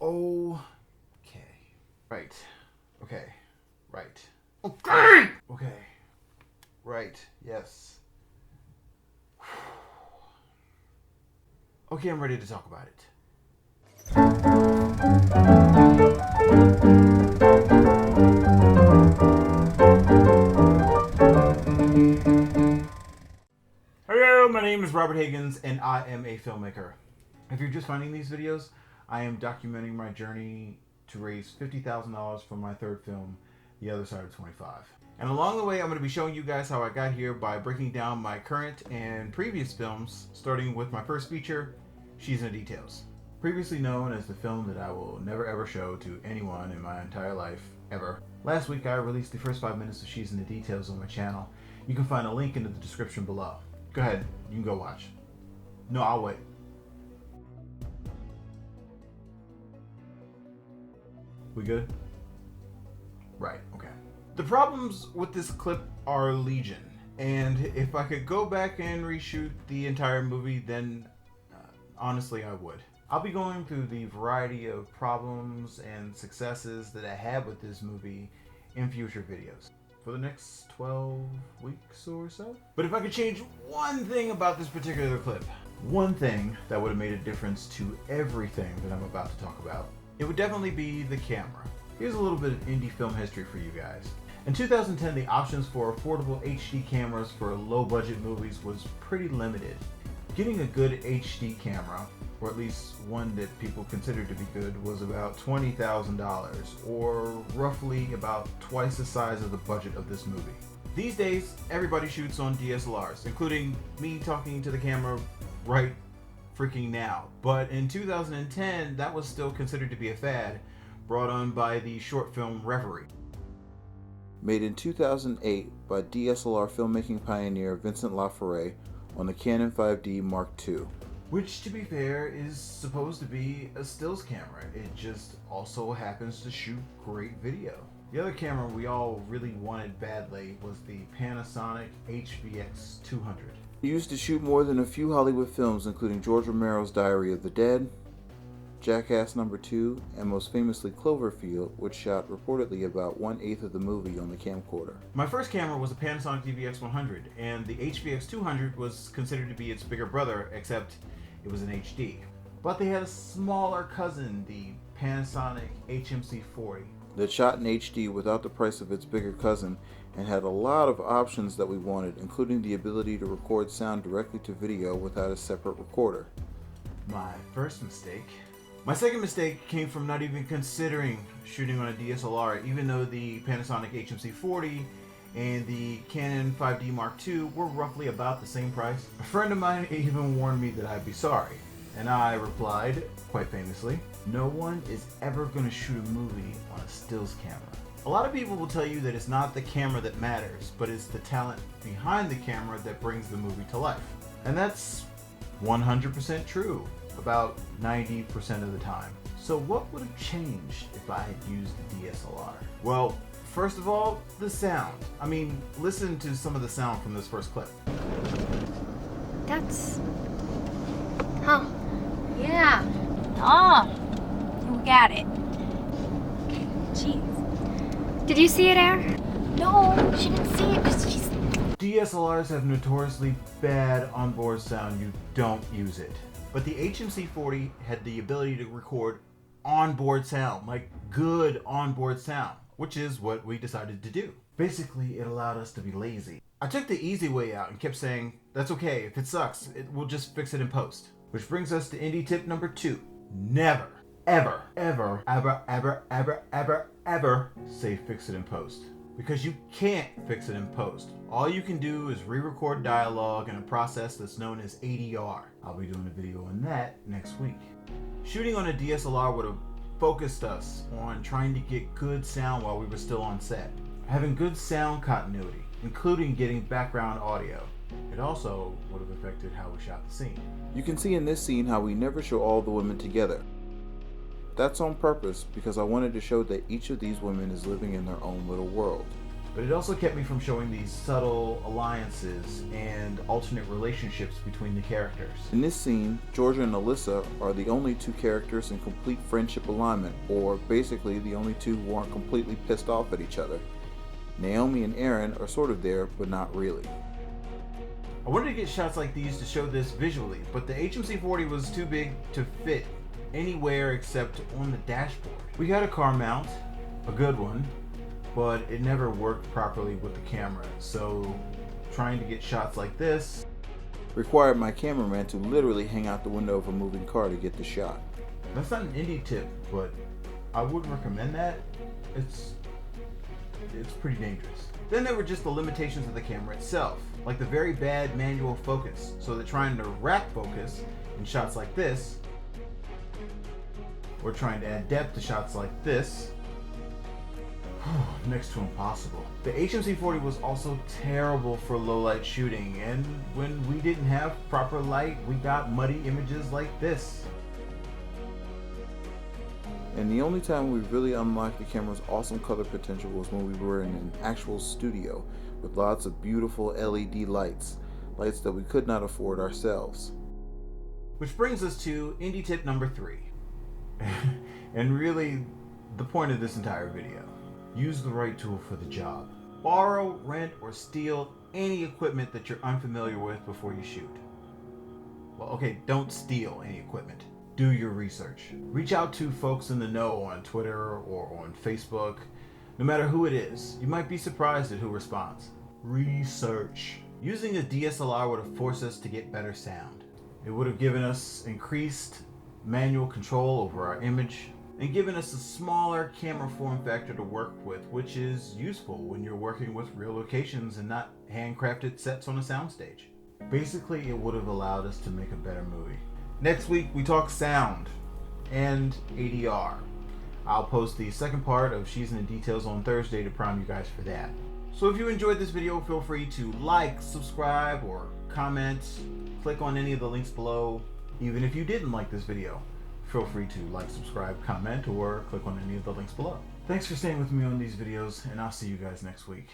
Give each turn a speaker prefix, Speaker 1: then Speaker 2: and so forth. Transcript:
Speaker 1: Okay. Right. Okay. Right. Okay! Okay. Right. Yes. Okay, I'm ready to talk about it. Hello, my name is Robert Higgins, and I am a filmmaker. If you're just finding these videos, I am documenting my journey to raise $50,000 for my third film, The Other Side of 25. And along the way, I'm going to be showing you guys how I got here by breaking down my current and previous films, starting with my first feature, She's in the Details. Previously known as the film that I will never ever show to anyone in my entire life, ever. Last week, I released the first 5 minutes of She's in the Details on my channel. You can find a link in the description below. Go ahead, you can go watch. No, I'll wait. We good? Right, okay. The problems with this clip are legion, and if I could go back and reshoot the entire movie, then honestly I would. I'll be going through the variety of problems and successes that I had with this movie in future videos for the next 12 weeks or so. But if I could change one thing about this particular clip, one thing that would have made a difference to everything that I'm about to talk about, it would definitely be the camera. Here's a little bit of indie film history for you guys. In 2010, the options for affordable HD cameras for low-budget movies was pretty limited. Getting a good HD camera, or at least one that people considered to be good, was about $20,000, or roughly about twice the size of the budget of this movie. These days, everybody shoots on DSLRs, including me talking to the camera right freaking now. But in 2010, that was still considered to be a fad, brought on by the short film Reverie.
Speaker 2: Made in 2008 by DSLR filmmaking pioneer Vincent LaForêt on the Canon 5D Mark II.
Speaker 1: Which, to be fair, is supposed to be a stills camera. It just also happens to shoot great video. The other camera we all really wanted badly was the Panasonic HVX 200.
Speaker 2: Used to shoot more than a few Hollywood films, including George Romero's Diary of the Dead, Jackass No. 2, and most famously Cloverfield, which shot reportedly about 1/8 of the movie on the camcorder.
Speaker 1: My first camera was a Panasonic DVX 100, and the HVX 200 was considered to be its bigger brother, except it was an HD. But they had a smaller cousin, the Panasonic HMC 40.
Speaker 2: That shot in HD without the price of its bigger cousin and had a lot of options that we wanted, including the ability to record sound directly to video without a separate recorder.
Speaker 1: My first mistake. My second mistake came from not even considering shooting on a DSLR, even though the Panasonic HMC 40 and the Canon 5D Mark II were roughly about the same price. A friend of mine even warned me that I'd be sorry, and I replied, quite famously, "No one is ever going to shoot a movie on a stills camera." A lot of people will tell you that it's not the camera that matters, but it's the talent behind the camera that brings the movie to life. And that's 100% true, about 90% of the time. So what would have changed if I had used the DSLR? Well, first of all, the sound. I mean, listen to some of the sound from this first clip.
Speaker 3: That's... Huh. Yeah. Oh, you got it. Jeez. Did you see it, Air? No, she didn't see it because she's...
Speaker 1: DSLRs have notoriously bad onboard sound. You don't use it. But the HMC 40 had the ability to record onboard sound, like good onboard sound, which is what we decided to do. Basically, it allowed us to be lazy. I took the easy way out and kept saying, that's okay, if it sucks, we'll just fix it in post. Which brings us to indie tip number 2. Never, ever, ever, ever, ever, ever, ever, ever say fix it in post. Because you can't fix it in post. All you can do is re-record dialogue in a process that's known as ADR. I'll be doing a video on that next week. Shooting on a DSLR would have focused us on trying to get good sound while we were still on set. Having good sound continuity, including getting background audio. It also would have affected how we shot the scene.
Speaker 2: You can see in this scene how we never show all the women together. That's on purpose because I wanted to show that each of these women is living in their own little world.
Speaker 1: but it also kept me from showing these subtle alliances and alternate relationships between the characters.
Speaker 2: In this scene, Georgia and Alyssa are the only two characters in complete friendship alignment, or basically the only two who aren't completely pissed off at each other. Naomi and Aaron are sort of there, but not really.
Speaker 1: I wanted to get shots like these to show this visually, but the HMC40 was too big to fit anywhere except on the dashboard. We got a car mount, a good one, but it never worked properly with the camera, so trying to get shots like this
Speaker 2: Required my cameraman to literally hang out the window of a moving car to get the shot.
Speaker 1: That's not an indie tip, but I would recommend that. It's pretty dangerous. Then there were just the limitations of the camera itself, like the very bad manual focus, so that trying to rack focus in shots like this, or trying to add depth to shots like this, next to impossible. The HMC40 was also terrible for low light shooting, and when we didn't have proper light, we got muddy images like this.
Speaker 2: And the only time we really unlocked the camera's awesome color potential was when we were in an actual studio with lots of beautiful LED lights that we could not afford ourselves.
Speaker 1: Which brings us to indie tip number 3. And really, the point of this entire video. Use the right tool for the job. Borrow, rent, or steal any equipment that you're unfamiliar with before you shoot. Well, okay, don't steal any equipment. Do your research. Reach out to folks in the know on Twitter or on Facebook. No matter who it is, you might be surprised at who responds. Research. Using a DSLR would have forced us to get better sound. It would have given us increased manual control over our image and given us a smaller camera form factor to work with, which is useful when you're working with real locations and not handcrafted sets on a soundstage. Basically, it would have allowed us to make a better movie. Next week, we talk sound and ADR. I'll post the second part of She's in the Details on Thursday to prime you guys for that. So if you enjoyed this video, feel free to like, subscribe, or comment. Click on any of the links below. Even if you didn't like this video, feel free to like, subscribe, comment, or click on any of the links below. Thanks for staying with me on these videos, and I'll see you guys next week.